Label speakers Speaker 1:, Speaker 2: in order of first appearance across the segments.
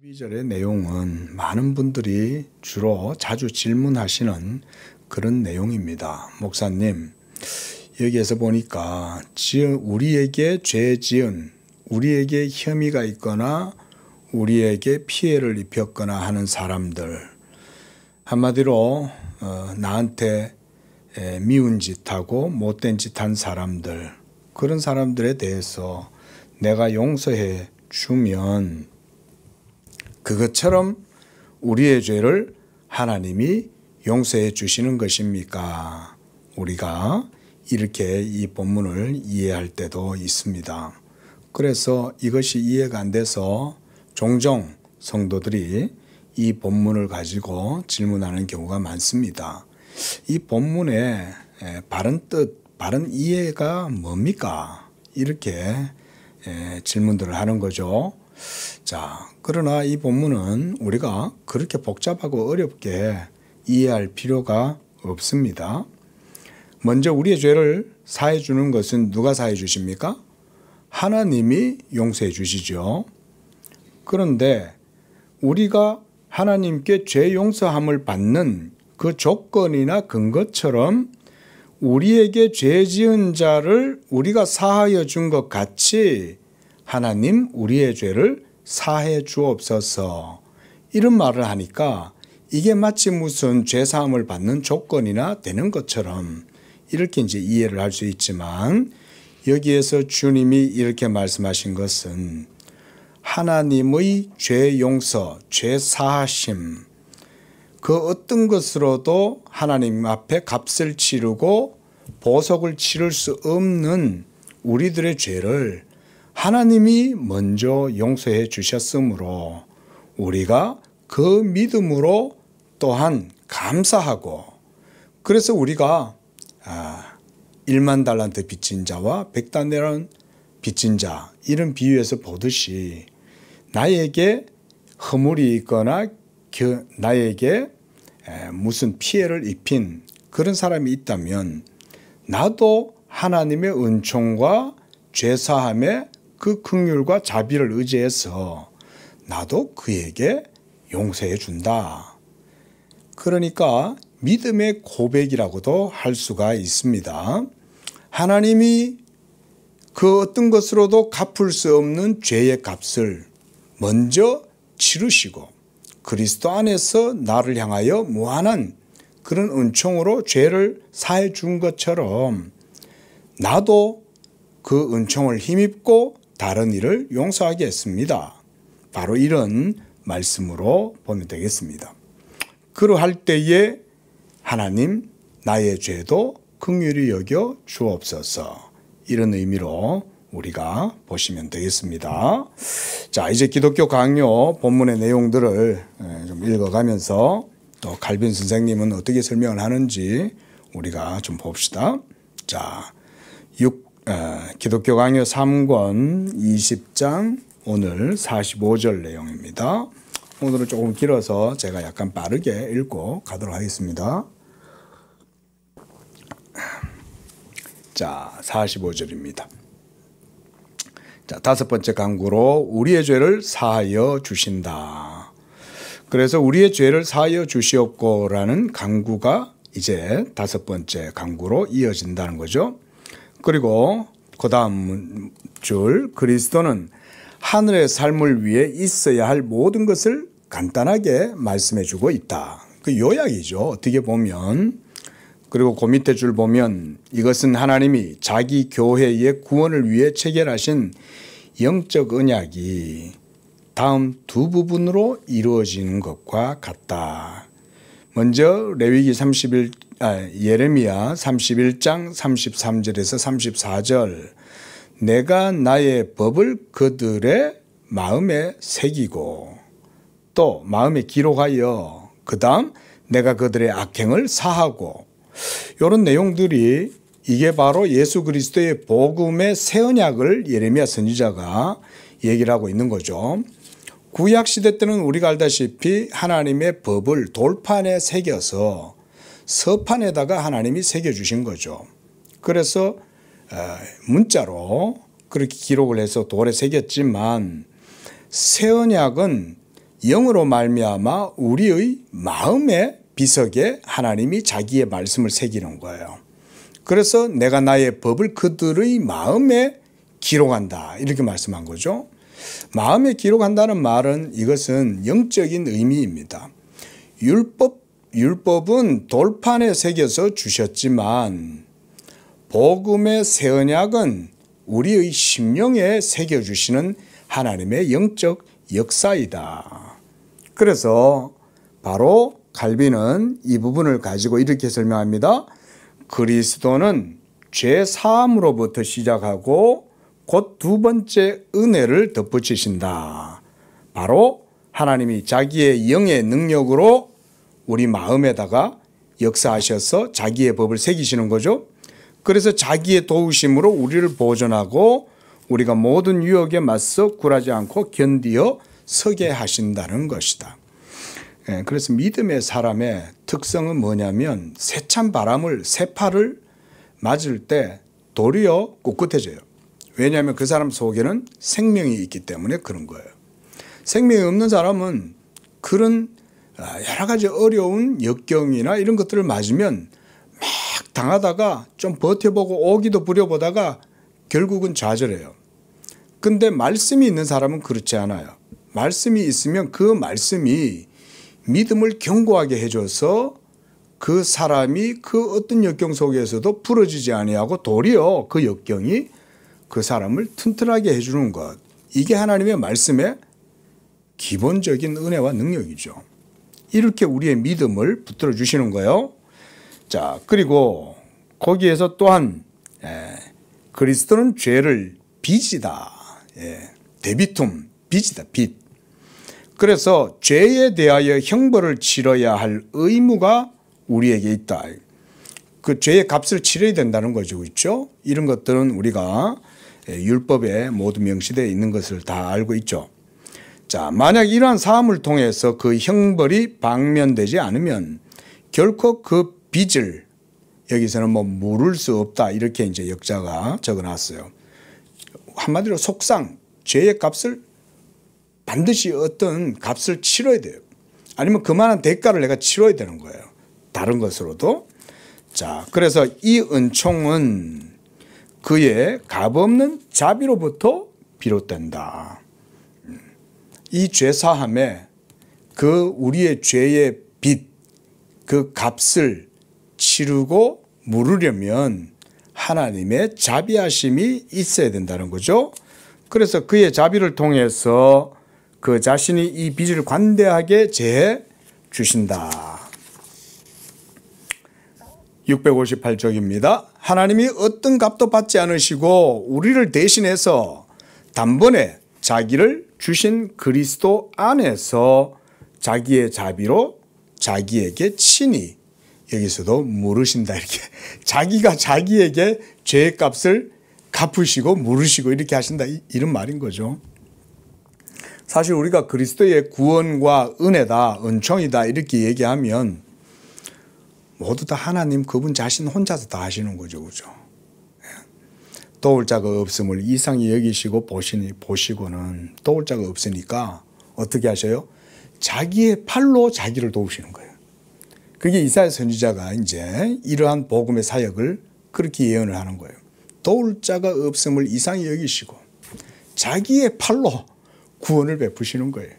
Speaker 1: 12절의 내용은 많은 분들이 주로 자주 질문하시는 그런 내용입니다. 목사님, 여기에서 보니까 우리에게 죄 지은, 우리에게 혐의가 있거나 우리에게 피해를 입혔거나 하는 사람들, 한마디로 나한테 미운 짓하고 못된 짓 한 사람들, 그런 사람들에 대해서 내가 용서해 주면 그것처럼 우리의 죄를 하나님이 용서해 주시는 것입니까? 우리가 이렇게 이 본문을 이해할 때도 있습니다. 그래서 이것이 이해가 안 돼서 종종 성도들이 이 본문을 가지고 질문하는 경우가 많습니다. 이 본문의 바른 뜻, 바른 이해가 뭡니까? 이렇게 질문들을 하는 거죠. 자, 그러나 이 본문은 우리가 그렇게 복잡하고 어렵게 이해할 필요가 없습니다. 먼저 우리의 죄를 사해 주는 것은 누가 사해 주십니까? 하나님이 용서해 주시죠. 그런데 우리가 하나님께 죄 용서함을 받는 그 조건이나 근거처럼 우리에게 죄 지은 자를 우리가 사하여 준 것 같이 하나님 우리의 죄를 사해 주옵소서, 이런 말을 하니까 이게 마치 무슨 죄 사함을 받는 조건이나 되는 것처럼 이렇게 이제 이해를 할 수 있지만, 여기에서 주님이 이렇게 말씀하신 것은 하나님의 죄 용서, 죄 사하심, 그 어떤 것으로도 하나님 앞에 값을 치르고 보석을 치를 수 없는 우리들의 죄를 하나님이 먼저 용서해 주셨으므로 우리가 그 믿음으로 또한 감사하고, 그래서 우리가 1만 달란트 빚진 자와 100달러 빚진 자, 이런 비유에서 보듯이 나에게 허물이 있거나 나에게 무슨 피해를 입힌 그런 사람이 있다면 나도 하나님의 은총과 죄사함의 그 긍휼과 자비를 의지해서 나도 그에게 용서해 준다. 그러니까 믿음의 고백이라고도 할 수가 있습니다. 하나님이 그 어떤 것으로도 갚을 수 없는 죄의 값을 먼저 치르시고 그리스도 안에서 나를 향하여 무한한 그런 은총으로 죄를 사해 준 것처럼 나도 그 은총을 힘입고 다른 일을 용서하겠습니다. 바로 이런 말씀으로 보면 되겠습니다. 그러할 때에 하나님 나의 죄도 긍휼히 여겨 주옵소서, 이런 의미로 우리가 보시면 되겠습니다. 자, 이제 기독교 강요 본문의 내용들을 좀 읽어가면서 또 칼빈 선생님은 어떻게 설명을 하는지 우리가 좀 봅시다. 자, 기독교 강요 3권 20장 오늘 45절 내용입니다. 오늘은 조금 길어서 제가 약간 빠르게 읽고 가도록 하겠습니다. 자, 45절입니다. 자, 다섯 번째 강구로 우리의 죄를 사하여 주신다. 그래서 우리의 죄를 사하여 주시옵고라는 강구가 이제 다섯 번째 강구로 이어진다는 거죠. 그리고 그 다음 줄, 그리스도는 하늘의 삶을 위해 있어야 할 모든 것을 간단하게 말씀해 주고 있다. 그 요약이죠, 어떻게 보면. 그리고 그 밑에 줄 보면 이것은 하나님이 자기 교회의 구원을 위해 체결하신 영적 언약이 다음 두 부분으로 이루어지는 것과 같다. 먼저 예레미야 31장 33절에서 34절, 내가 나의 법을 그들의 마음에 새기고 또 마음에 기록하여 그 다음 내가 그들의 악행을 사하고, 이런 내용들이 이게 바로 예수 그리스도의 복음의 새 언약을 예레미야 선지자가 얘기를 하고 있는 거죠. 구약 시대 때는 우리가 알다시피 하나님의 법을 돌판에 새겨서 서판에다가 하나님이 새겨주신 거죠. 그래서 문자로 그렇게 기록을 해서 돌에 새겼지만 새 언약은 영으로 말미암아 우리의 마음의 비석에 하나님이 자기의 말씀을 새기는 거예요. 그래서 내가 나의 법을 그들의 마음에 기록한다 이렇게 말씀한 거죠. 마음에 기록한다는 말은 이것은 영적인 의미입니다. 율법은 돌판에 새겨서 주셨지만 복음의 새 언약은 우리의 심령에 새겨주시는 하나님의 영적 역사이다. 그래서 바로 칼빈은 이 부분을 가지고 이렇게 설명합니다. 그리스도는 죄 사함으로부터 시작하고 곧 두 번째 은혜를 덧붙이신다. 바로 하나님이 자기의 영의 능력으로 우리 마음에다가 역사하셔서 자기의 법을 새기시는 거죠. 그래서 자기의 도우심으로 우리를 보존하고 우리가 모든 유혹에 맞서 굴하지 않고 견디어 서게 하신다는 것이다. 그래서 믿음의 사람의 특성은 뭐냐면 세찬 바람을 세파를 맞을 때 도리어 꿋꿋해져요. 왜냐하면 그 사람 속에는 생명이 있기 때문에 그런 거예요. 생명이 없는 사람은 그런 여러 가지 어려운 역경이나 이런 것들을 맞으면 막 당하다가 좀 버텨보고 오기도 부려보다가 결국은 좌절해요. 근데 말씀이 있는 사람은 그렇지 않아요. 말씀이 있으면 그 말씀이 믿음을 견고하게 해줘서 그 사람이 그 어떤 역경 속에서도 부러지지 아니하고 도리어 그 역경이 그 사람을 튼튼하게 해주는 것. 이게 하나님의 말씀의 기본적인 은혜와 능력이죠. 이렇게 우리의 믿음을 붙들어 주시는 거예요. 자, 그리고 거기에서 또한 그리스도는 죄를 빚이다. 데비툼, 빚이다, 빚. 그래서 죄에 대하여 형벌을 치러야 할 의무가 우리에게 있다. 그 죄의 값을 치러야 된다는 거죠. 그렇죠? 이런 것들은 우리가 율법에 모두 명시되어 있는 것을 다 알고 있죠. 자, 만약 이러한 사함을 통해서 그 형벌이 방면되지 않으면 결코 그 빚을 여기서는 뭐 물을 수 없다 이렇게 이제 역자가 적어놨어요. 한마디로 속상 죄의 값을 반드시 어떤 값을 치러야 돼요. 아니면 그만한 대가를 내가 치러야 되는 거예요. 다른 것으로도. 자, 그래서 이 은총은 그의 값없는 자비로부터 비롯된다. 이 죄사함에 그 우리의 죄의 빚, 그 값을 치르고 물으려면 하나님의 자비하심이 있어야 된다는 거죠. 그래서 그의 자비를 통해서 그 자신이 이 빚을 관대하게 제해 주신다. 658쪽입니다. 하나님이 어떤 값도 받지 않으시고 우리를 대신해서 단번에 자기를 주신 그리스도 안에서 자기의 자비로 자기에게 친히 여기서도 물으신다. 이렇게 자기가 자기에게 죄의 값을 갚으시고 물으시고 이렇게 하신다. 이런 말인 거죠. 사실 우리가 그리스도의 구원과 은혜다, 은총이다 이렇게 얘기하면 모두 다 하나님 그분 자신 혼자서 다 하시는 거죠. 그죠? 도울 자가 없음을 이상히 여기시고 보시고는 도울 자가 없으니까 어떻게 하셔요? 자기의 팔로 자기를 도우시는 거예요. 그게 이사야 선지자가 이제 이러한 복음의 사역을 그렇게 예언을 하는 거예요. 도울 자가 없음을 이상히 여기시고 자기의 팔로 구원을 베푸시는 거예요.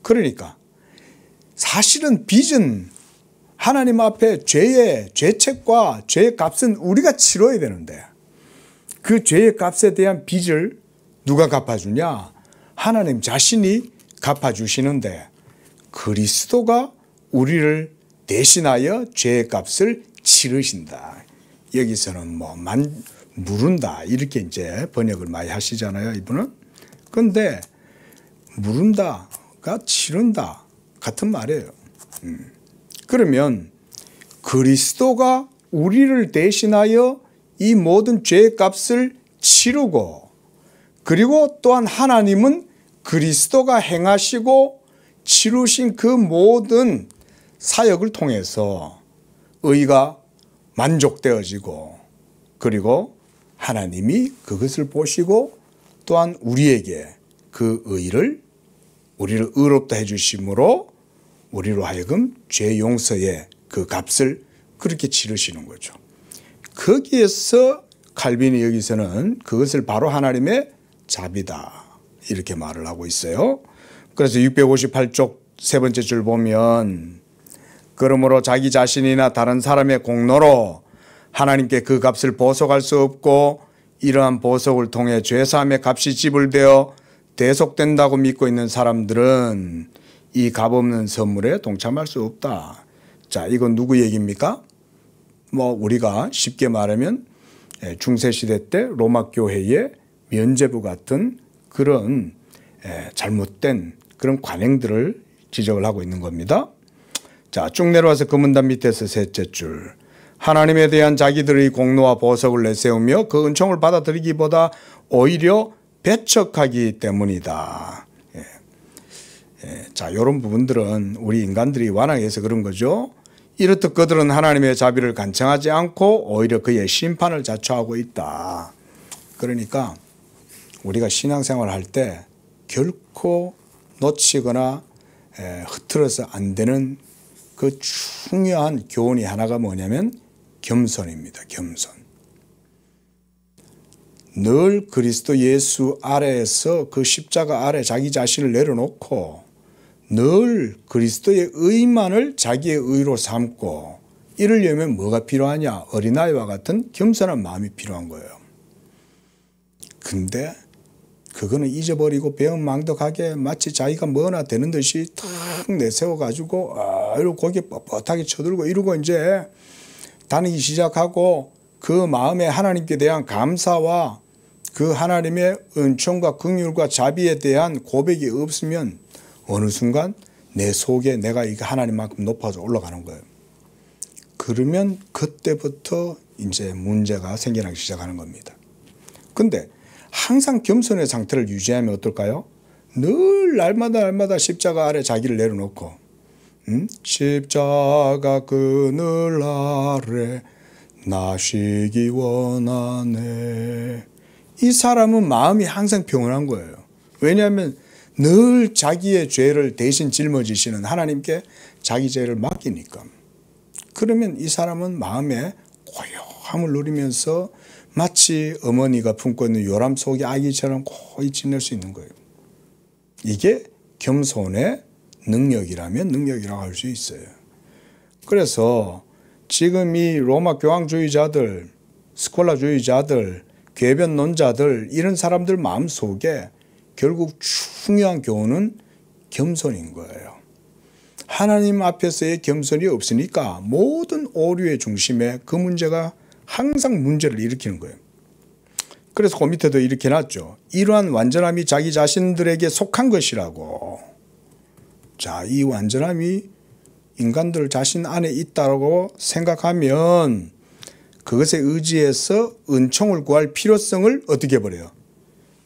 Speaker 1: 그러니까 사실은 빚은 하나님 앞에 죄의 죄책과 죄의 값은 우리가 치러야 되는데 그 죄의 값에 대한 빚을 누가 갚아주냐? 하나님 자신이 갚아주시는데 그리스도가 우리를 대신하여 죄의 값을 치르신다. 여기서는 물은다 이렇게 이제 번역을 많이 하시잖아요, 이분은. 그런데 물은다가 치른다 같은 말이에요. 그러면 그리스도가 우리를 대신하여 이 모든 죄의 값을 치르고 그리고 또한 하나님은 그리스도가 행하시고 치르신 그 모든 사역을 통해서 의가 만족되어지고 그리고 하나님이 그것을 보시고 또한 우리에게 그 의를 우리를 의롭다 해주심으로 우리로 하여금 죄 용서의 그 값을 그렇게 치르시는 거죠. 거기에서 칼빈이 여기서는 그것을 바로 하나님의 자비다 이렇게 말을 하고 있어요. 그래서 658쪽 세 번째 줄 보면 그러므로 자기 자신이나 다른 사람의 공로로 하나님께 그 값을 보속할 수 없고 이러한 보속을 통해 죄사함의 값이 지불되어 대속된다고 믿고 있는 사람들은 이 값없는 선물에 동참할 수 없다. 자, 이건 누구 얘기입니까? 우리가 쉽게 말하면 중세시대 때 로마 교회의 면죄부 같은 그런 잘못된 그런 관행들을 지적을 하고 있는 겁니다. 자, 쭉 내려와서 그 문단 밑에서 셋째 줄. 하나님에 대한 자기들의 공로와 보석을 내세우며 그 은총을 받아들이기보다 오히려 배척하기 때문이다. 자, 이런 부분들은 우리 인간들이 완악해서 그런 거죠. 이렇듯 그들은 하나님의 자비를 간청하지 않고 오히려 그의 심판을 자초하고 있다. 그러니까 우리가 신앙생활을 할 때 결코 놓치거나 흐트러서 안 되는 그 중요한 교훈이 하나가 뭐냐면 겸손입니다. 겸손. 늘 그리스도 예수 아래에서 그 십자가 아래 자기 자신을 내려놓고 늘 그리스도의 의만을 자기의 의로 삼고 이러려면 뭐가 필요하냐? 어린아이와 같은 겸손한 마음이 필요한 거예요. 근데 그거는 잊어버리고 배은망덕하게 마치 자기가 뭐나 되는 듯이 탁 내세워가지고 이러고 고개 뻣뻣하게 쳐들고 이러고 이제 다니기 시작하고 그 마음에 하나님께 대한 감사와 그 하나님의 은총과 긍휼과 자비에 대한 고백이 없으면 어느 순간 내 속에 내가 이게 하나님만큼 높아져 올라가는 거예요. 그러면 그때부터 이제 문제가 생겨나기 시작하는 겁니다. 근데 항상 겸손의 상태를 유지하면 어떨까요? 늘 날마다 십자가 아래 자기를 내려놓고 십자가 그늘 아래 나 쉬기 원하네. 이 사람은 마음이 항상 평온한 거예요. 왜냐하면 늘 자기의 죄를 대신 짊어지시는 하나님께 자기 죄를 맡기니까. 그러면 이 사람은 마음에 고요함을 누리면서 마치 어머니가 품고 있는 요람 속의 아기처럼 고이 지낼 수 있는 거예요. 이게 겸손의 능력이라면 능력이라고 할 수 있어요. 그래서 지금 이 로마 교황주의자들, 스콜라주의자들, 궤변론자들 이런 사람들 마음속에 결국 중요한 교훈은 겸손인 거예요. 하나님 앞에서의 겸손이 없으니까 모든 오류의 중심에 그 문제가 항상 문제를 일으키는 거예요. 그래서 그 밑에도 이렇게 놨죠. 이러한 완전함이 자기 자신들에게 속한 것이라고. 자, 이 완전함이 인간들 자신 안에 있다고 생각하면 그것에 의지해서 은총을 구할 필요성을 어떻게 해버려요?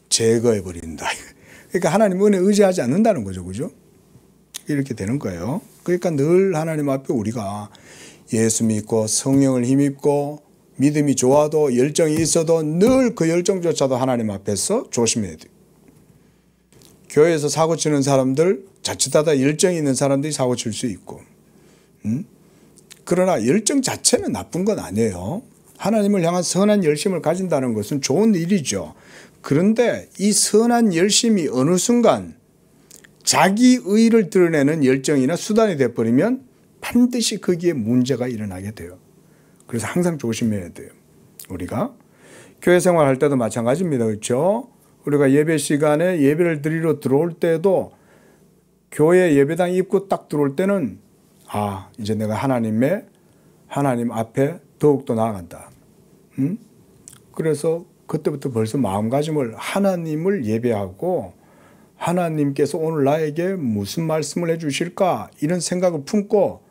Speaker 1: 제거해버린다. 그러니까 하나님 은혜에 의지하지 않는다는 거죠. 그죠? 이렇게 되는 거예요. 그러니까 늘 하나님 앞에 우리가 예수 믿고 성령을 힘입고 믿음이 좋아도 열정이 있어도 늘 그 열정조차도 하나님 앞에서 조심해야 돼요. 교회에서 사고치는 사람들 자칫하다 열정이 있는 사람들이 사고칠 수 있고 그러나 열정 자체는 나쁜 건 아니에요. 하나님을 향한 선한 열심을 가진다는 것은 좋은 일이죠. 그런데 이 선한 열심이 어느 순간 자기 의를 드러내는 열정이나 수단이 되어버리면 반드시 거기에 문제가 일어나게 돼요. 그래서 항상 조심해야 돼요. 우리가 교회 생활할 때도 마찬가지입니다. 그렇죠? 우리가 예배 시간에 예배를 드리러 들어올 때도 교회 예배당 입구 딱 들어올 때는 이제 내가 하나님 앞에 더욱더 나아간다. 그래서 그때부터 벌써 마음가짐을 하나님을 예배하고 하나님께서 오늘 나에게 무슨 말씀을 해 주실까 이런 생각을 품고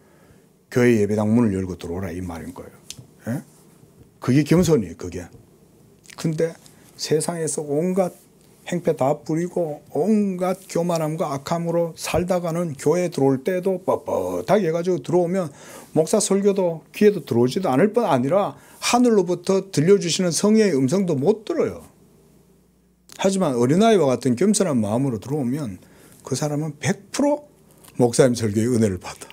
Speaker 1: 교회 예배당 문을 열고 들어오라 이 말인 거예요. 예? 그게 겸손이에요. 그게. 근데 세상에서 온갖 행패 다 부리고 온갖 교만함과 악함으로 살다가는 교회에 들어올 때도 뻣뻣하게 해가지고 들어오면 목사 설교도 귀에도 들어오지도 않을 뿐 아니라 하늘로부터 들려주시는 성령의 음성도 못 들어요. 하지만 어린아이와 같은 겸손한 마음으로 들어오면 그 사람은 100% 목사님 설교의 은혜를 받아.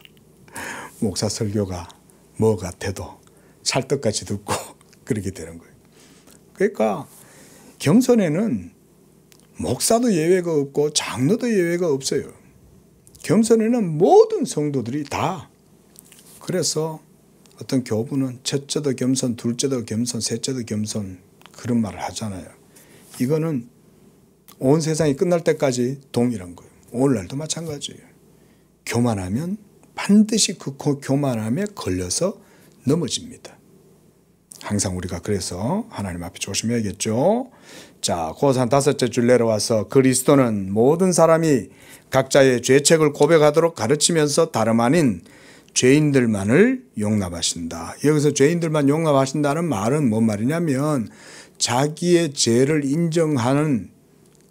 Speaker 1: 목사 설교가 뭐 같아도 찰떡같이 듣고 그렇게 되는 거예요. 그러니까 겸손에는 목사도 예외가 없고 장로도 예외가 없어요. 겸손에는 모든 성도들이 다. 그래서 어떤 교부는 첫째도 겸손, 둘째도 겸손, 셋째도 겸손 그런 말을 하잖아요. 이거는 온 세상이 끝날 때까지 동일한 거예요. 오늘날도 마찬가지예요. 교만하면 반드시 그 교만함에 걸려서 넘어집니다. 항상 우리가 그래서 하나님 앞에 조심해야겠죠. 자, 고산 5째 줄 내려와서 그리스도는 모든 사람이 각자의 죄책을 고백하도록 가르치면서 다름 아닌 죄인들만을 용납하신다. 여기서 죄인들만 용납하신다는 말은 뭔 말이냐면 자기의 죄를 인정하는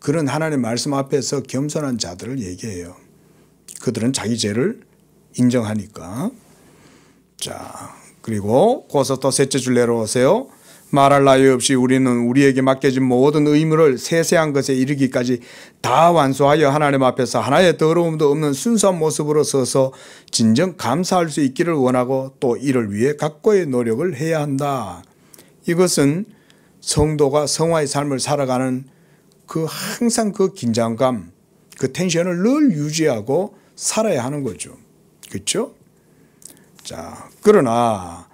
Speaker 1: 그런 하나님의 말씀 앞에서 겸손한 자들을 얘기해요. 그들은 자기 죄를 인정하니까. 자, 그리고 고서 또 셋째 줄 내려오세요. 말할 나위 없이 우리는 우리에게 맡겨진 모든 의무를 세세한 것에 이르기까지 다 완수하여 하나님 앞에서 하나의 더러움도 없는 순수한 모습으로 서서 진정 감사할 수 있기를 원하고 또 이를 위해 각고의 노력을 해야 한다. 이것은 성도가 성화의 삶을 살아가는 그 항상 그 긴장감, 그 텐션을 늘 유지하고 살아야 하는 거죠. 그렇죠? 자, 그러나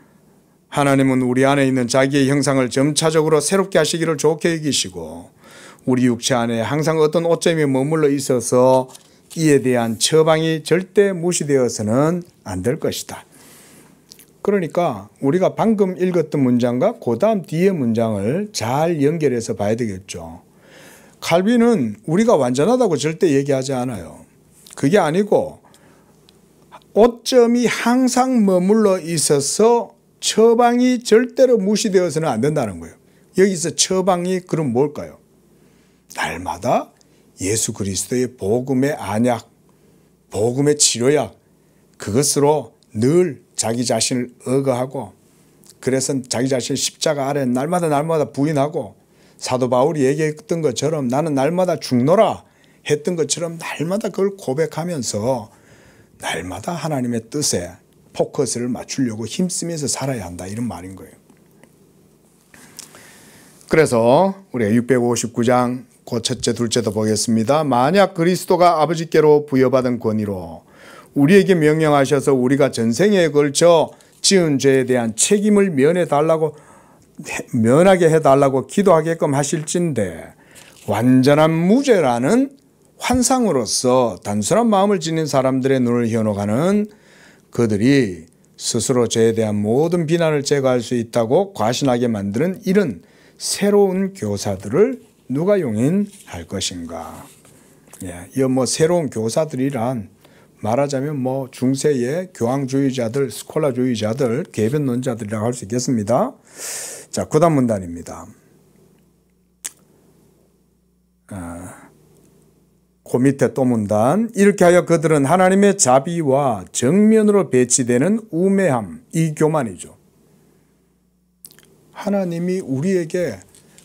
Speaker 1: 하나님은 우리 안에 있는 자기의 형상을 점차적으로 새롭게 하시기를 좋게 여기시고 우리 육체 안에 항상 어떤 오점이 머물러 있어서 이에 대한 처방이 절대 무시되어서는 안 될 것이다. 그러니까 우리가 방금 읽었던 문장과 그 다음 뒤의 문장을 잘 연결해서 봐야 되겠죠. 칼빈은 우리가 완전하다고 절대 얘기하지 않아요. 그게 아니고 오점이 항상 머물러 있어서 처방이 절대로 무시되어서는 안 된다는 거예요. 여기서 처방이 그럼 뭘까요? 날마다 예수 그리스도의 복음의 안약, 복음의 치료약, 그것으로 늘 자기 자신을 억어하고 그래서 자기 자신을 십자가 아래 날마다 부인하고 사도 바울이 얘기했던 것처럼 나는 날마다 죽노라 했던 것처럼 날마다 그걸 고백하면서 날마다 하나님의 뜻에 포커스를 맞추려고 힘쓰면서 살아야 한다 이런 말인 거예요. 그래서 우리가 659장 그 첫째 둘째도 보겠습니다. 만약 그리스도가 아버지께로 부여받은 권위로 우리에게 명령하셔서 우리가 전생에 걸쳐 지은 죄에 대한 책임을 면하게 해달라고 기도하게끔 하실진데 완전한 무죄라는 환상으로서 단순한 마음을 지닌 사람들의 눈을 현혹하는 그들이 스스로 죄에 대한 모든 비난을 제거할 수 있다고 과신하게 만드는 이런 새로운 교사들을 누가 용인할 것인가. 이 새로운 교사들이란 말하자면 중세의 교황주의자들, 스콜라주의자들, 개변론자들이라고 할 수 있겠습니다. 자, 그 다음 문단입니다. 그 밑에 또 문단. 이렇게 하여 그들은 하나님의 자비와 정면으로 배치되는 우매함, 이 교만이죠. 하나님이 우리에게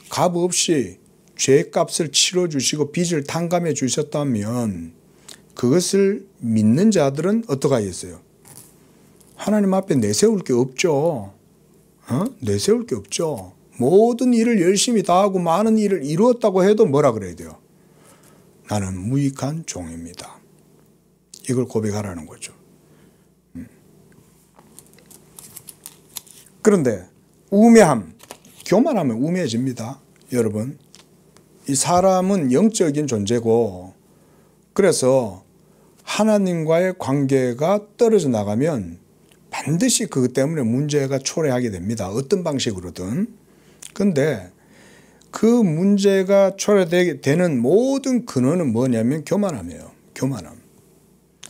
Speaker 1: 값없이 죄값을 치러주시고 빚을 탕감해 주셨다면 그것을 믿는 자들은 어떻게 하겠어요? 하나님 앞에 내세울 게 없죠. 내세울 게 없죠. 모든 일을 열심히 다하고 많은 일을 이루었다고 해도 뭐라 그래야 돼요? 나는 무익한 종입니다. 이걸 고백하라는 거죠. 그런데 우매함, 교만하면 우매해집니다. 여러분, 이 사람은 영적인 존재고 그래서 하나님과의 관계가 떨어져 나가면 반드시 그것 때문에 문제가 초래하게 됩니다. 어떤 방식으로든. 그런데 그 문제가 초래되는 모든 근원은 뭐냐면 교만함이에요. 교만함.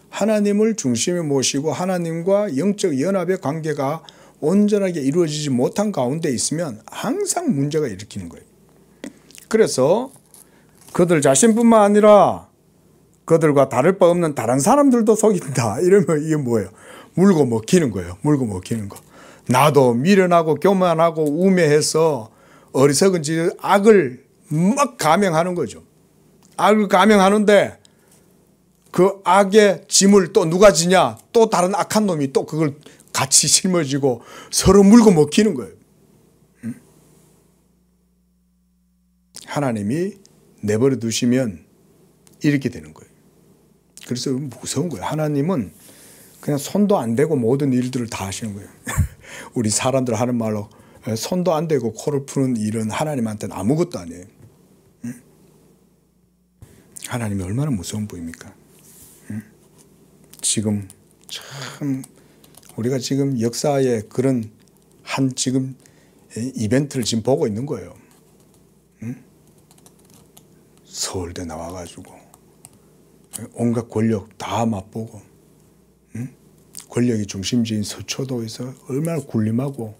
Speaker 1: 하나님을 중심에 모시고 하나님과 영적 연합의 관계가 온전하게 이루어지지 못한 가운데 있으면 항상 문제가 일으키는 거예요. 그래서 그들 자신뿐만 아니라 그들과 다를 바 없는 다른 사람들도 속인다. 이러면 이게 뭐예요? 물고 먹히는 거예요. 물고 먹히는 거. 나도 미련하고 교만하고 우매해서 어리석은 악을 막 감행하는 거죠. 악을 감행하는데 그 악의 짐을 또 누가 지냐? 또 다른 악한 놈이 또 그걸 같이 짊어지고 서로 물고 먹히는 거예요. 하나님이 내버려 두시면 이렇게 되는 거예요. 그래서 무서운 거예요. 하나님은 그냥 손도 안 대고 모든 일들을 다 하시는 거예요. 우리 사람들 하는 말로 손도 안 대고 코를 푸는 일은 하나님한테는 아무것도 아니에요. 하나님이 얼마나 무서운 분입니까? 지금 참 우리가 지금 역사의 그런 한 지금 이벤트를 지금 보고 있는 거예요. 서울대 나와가지고 온갖 권력 다 맛보고 권력이 중심지인 서초도에서 얼마나 굴림하고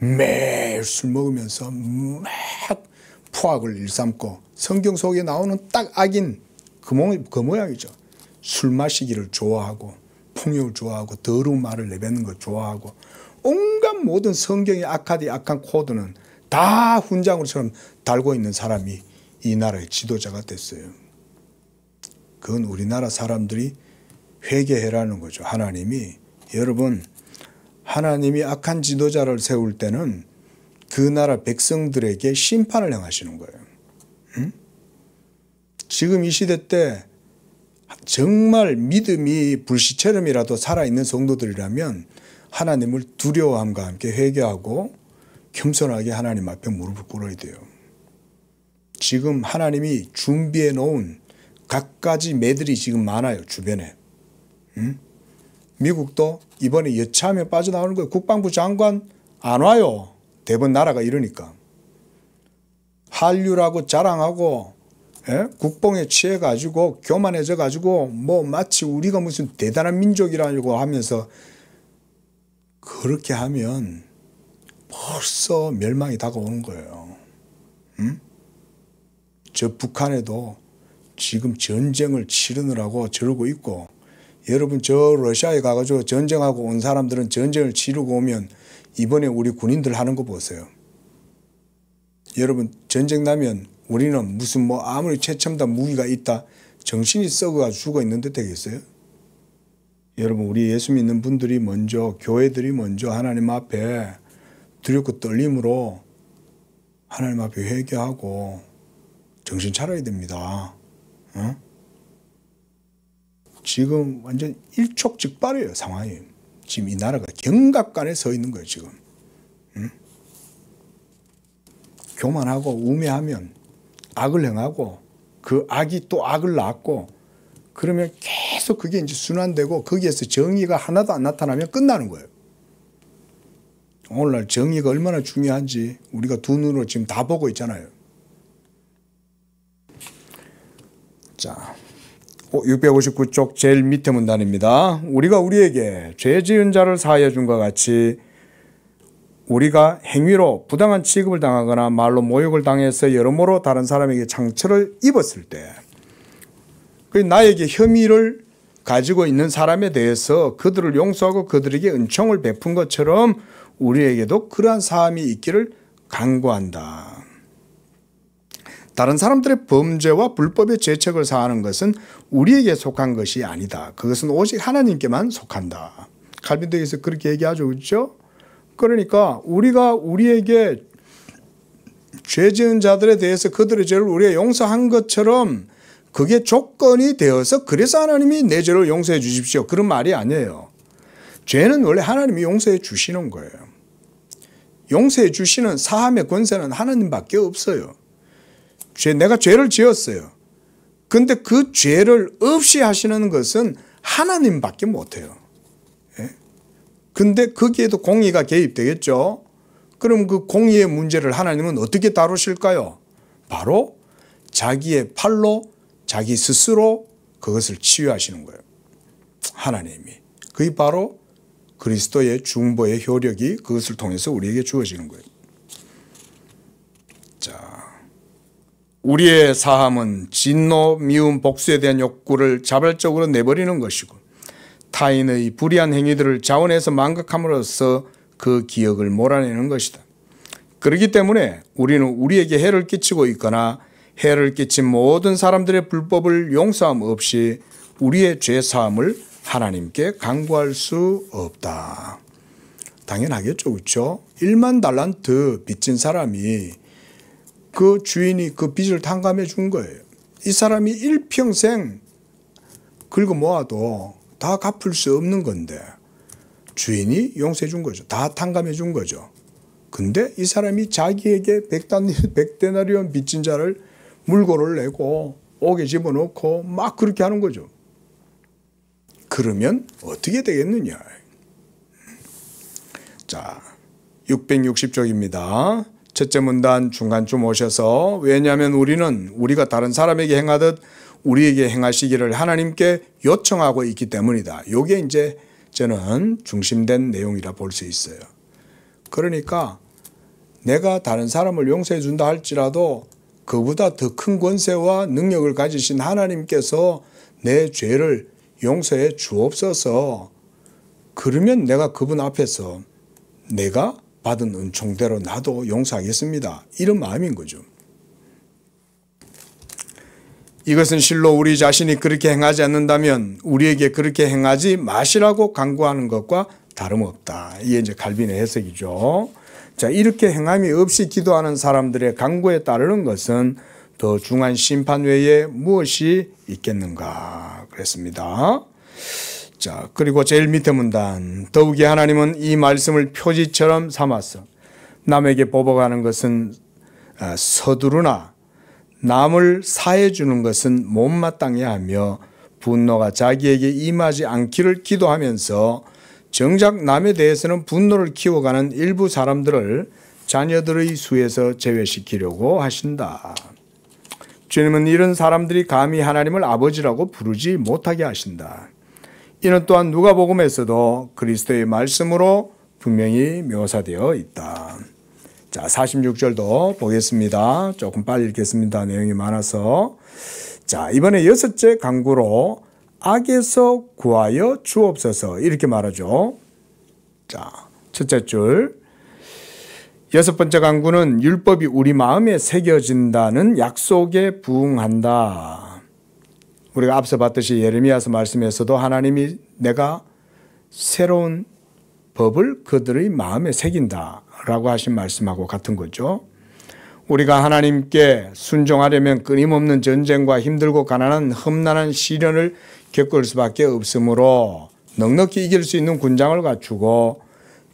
Speaker 1: 매일 술 먹으면서 막 포악을 일삼고 성경 속에 나오는 딱 악인 그 모양이죠. 술 마시기를 좋아하고 폭력을 좋아하고 더러운 말을 내뱉는 걸 좋아하고 온갖 모든 성경의 악한 코드는 다 훈장으로처럼 달고 있는 사람이 이 나라의 지도자가 됐어요. 그건 우리나라 사람들이 회개해라는 거죠. 하나님이 여러분 하나님이 악한 지도자를 세울 때는 그 나라 백성들에게 심판을 행하시는 거예요. 지금 이 시대 때 정말 믿음이 불씨처럼이라도 살아있는 성도들이라면 하나님을 두려워함과 함께 회개하고 겸손하게 하나님 앞에 무릎을 꿇어야 돼요. 지금 하나님이 준비해 놓은 갖가지 매들이 지금 많아요. 주변에. 미국도 이번에 여차하면 빠져나오는 거예요. 국방부 장관 안 와요. 대번 나라가 이러니까. 한류라고 자랑하고 국뽕에 취해가지고 교만해져가지고 뭐 마치 우리가 무슨 대단한 민족이라고 하면서 그렇게 하면 벌써 멸망이 다가오는 거예요. 저 북한에도 지금 전쟁을 치르느라고 저러고 있고 여러분 저 러시아에 가가지고 전쟁하고 온 사람들은 전쟁을 치르고 오면 이번에 우리 군인들 하는 거 보세요. 여러분 전쟁 나면 우리는 무슨 뭐 아무리 최첨단 무기가 있다 정신이 썩어가지고 죽어 있는 듯 되겠어요? 여러분 우리 예수 믿는 분들이 먼저 교회들이 먼저 하나님 앞에 두렵고 떨림으로 하나님 앞에 회개하고 정신 차려야 됩니다. 지금 완전 일촉즉발이에요 상황이. 지금 이 나라가 경각간에 서 있는 거예요 지금. 교만하고 우매하면 악을 행하고 그 악이 또 악을 낳고 그러면 계속 그게 이제 순환되고 거기에서 정의가 하나도 안 나타나면 끝나는 거예요. 오늘날 정의가 얼마나 중요한지 우리가 두 눈으로 지금 다 보고 있잖아요. 자, 659쪽 제일 밑에 문단입니다. 우리가 우리에게 죄 지은 자를 사하여 준 것 같이 우리가 행위로 부당한 취급을 당하거나 말로 모욕을 당해서 여러모로 다른 사람에게 상처를 입었을 때 나에게 혐의를 가지고 있는 사람에 대해서 그들을 용서하고 그들에게 은총을 베푼 것처럼 우리에게도 그러한 사함이 있기를 간구한다. 다른 사람들의 범죄와 불법의 죄책을 사하는 것은 우리에게 속한 것이 아니다. 그것은 오직 하나님께만 속한다. 칼빈도에서 그렇게 얘기하죠. 그렇죠? 그러니까 우리가 우리에게 죄 지은 자들에 대해서 그들의 죄를 우리가 용서한 것처럼 그게 조건이 되어서 그래서 하나님이 내 죄를 용서해 주십시오. 그런 말이 아니에요. 죄는 원래 하나님이 용서해 주시는 거예요. 용서해 주시는 사함의 권세는 하나님밖에 없어요. 내가 죄를 지었어요. 근데 그 죄를 없이 하시는 것은 하나님밖에 못해요. 근데 거기에도 공의가 개입되겠죠. 그럼 그 공의의 문제를 하나님은 어떻게 다루실까요? 바로 자기의 팔로 자기 스스로 그것을 치유하시는 거예요. 하나님이. 그게 바로 그리스도의 중보의 효력이 그것을 통해서 우리에게 주어지는 거예요. 자, 우리의 사함은 진노, 미움, 복수에 대한 욕구를 자발적으로 내버리는 것이고 타인의 불의한 행위들을 자원해서 망각함으로써 그 기억을 몰아내는 것이다. 그렇기 때문에 우리는 우리에게 해를 끼치고 있거나 해를 끼친 모든 사람들의 불법을 용서함 없이 우리의 죄사함을 하나님께 간구할 수 없다. 당연하겠죠. 그렇죠? 1만 달란트 빚진 사람이 그 주인이 그 빚을 탕감해 준 거예요. 이 사람이 일평생 긁어 모아도 다 갚을 수 없는 건데 주인이 용서해 준 거죠. 다 탕감해 준 거죠. 근데 이 사람이 자기에게 100데나리온 빚진 자를 물고를 내고 옥에 집어넣고 막 그렇게 하는 거죠. 그러면 어떻게 되겠느냐. 자, 660쪽입니다. 첫째 문단 중간쯤 오셔서 왜냐하면 우리는 우리가 다른 사람에게 행하듯 우리에게 행하시기를 하나님께 요청하고 있기 때문이다. 이게 이제 저는 중심된 내용이라 볼 수 있어요. 그러니까 내가 다른 사람을 용서해 준다 할지라도 그보다 더 큰 권세와 능력을 가지신 하나님께서 내 죄를 용서해 주옵소서. 그러면 내가 그분 앞에서 내가 받은 은총대로 나도 용서하겠습니다. 이런 마음인 거죠. 이것은 실로 우리 자신이 그렇게 행하지 않는다면 우리에게 그렇게 행하지 마시라고 강구하는 것과 다름없다. 이게 이제 칼빈의 해석이죠. 자, 이렇게 행함이 없이 기도하는 사람들의 강구에 따르는 것은 더 중한 심판 외에 무엇이 있겠는가 그랬습니다. 자, 그리고 제일 밑에 문단. 더욱이 하나님은 이 말씀을 표지처럼 삼아서 남에게 보복하는 것은 서두르나 남을 사해 주는 것은 못마땅해 하며 분노가 자기에게 임하지 않기를 기도하면서 정작 남에 대해서는 분노를 키워가는 일부 사람들을 자녀들의 수에서 제외시키려고 하신다. 주님은 이런 사람들이 감히 하나님을 아버지라고 부르지 못하게 하신다. 이는 또한 누가복음에서도 그리스도의 말씀으로 분명히 묘사되어 있다. 자, 46절도 보겠습니다. 조금 빨리 읽겠습니다. 내용이 많아서. 자, 이번에 여섯째 강구로 악에서 구하여 주옵소서 이렇게 말하죠. 자, 첫째 줄. 여섯 번째 강구는 율법이 우리 마음에 새겨진다는 약속에 부응한다. 우리가 앞서 봤듯이 예레미야서 말씀에서도 하나님이 내가 새로운 법을 그들의 마음에 새긴다라고 하신 말씀하고 같은 거죠. 우리가 하나님께 순종하려면 끊임없는 전쟁과 힘들고 가난한 험난한 시련을 겪을 수밖에 없으므로 넉넉히 이길 수 있는 군장을 갖추고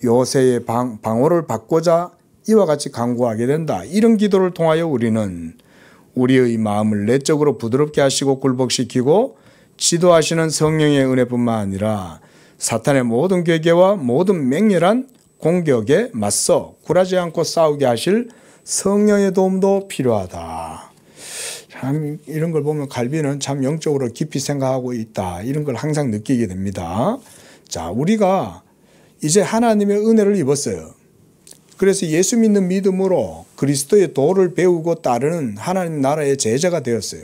Speaker 1: 요새의 방어를 받고자 이와 같이 강구하게 된다. 이런 기도를 통하여 우리는 우리의 마음을 내적으로 부드럽게 하시고 굴복시키고 지도하시는 성령의 은혜뿐만 아니라 사탄의 모든 괴계와 모든 맹렬한 공격에 맞서 굴하지 않고 싸우게 하실 성령의 도움도 필요하다. 참 이런 걸 보면 칼빈은 참 영적으로 깊이 생각하고 있다. 이런 걸 항상 느끼게 됩니다. 자, 우리가 이제 하나님의 은혜를 입었어요. 그래서 예수 믿는 믿음으로 그리스도의 도를 배우고 따르는 하나님 나라의 제자가 되었어요.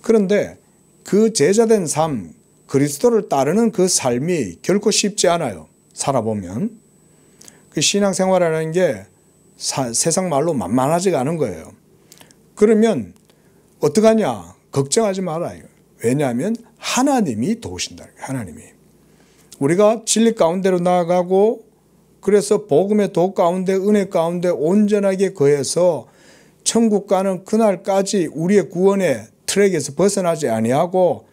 Speaker 1: 그런데 그 제자된 삶, 그리스도를 따르는 그 삶이 결코 쉽지 않아요. 살아보면. 그 신앙생활이라는 게 세상 말로 만만하지가 않은 거예요. 그러면 어떡하냐? 걱정하지 말아요. 왜냐하면 하나님이 도우신다. 하나님이. 우리가 진리 가운데로 나아가고 그래서 복음의 도 가운데 은혜 가운데 온전하게 거해서 천국 가는 그날까지 우리의 구원의 트랙에서 벗어나지 아니하고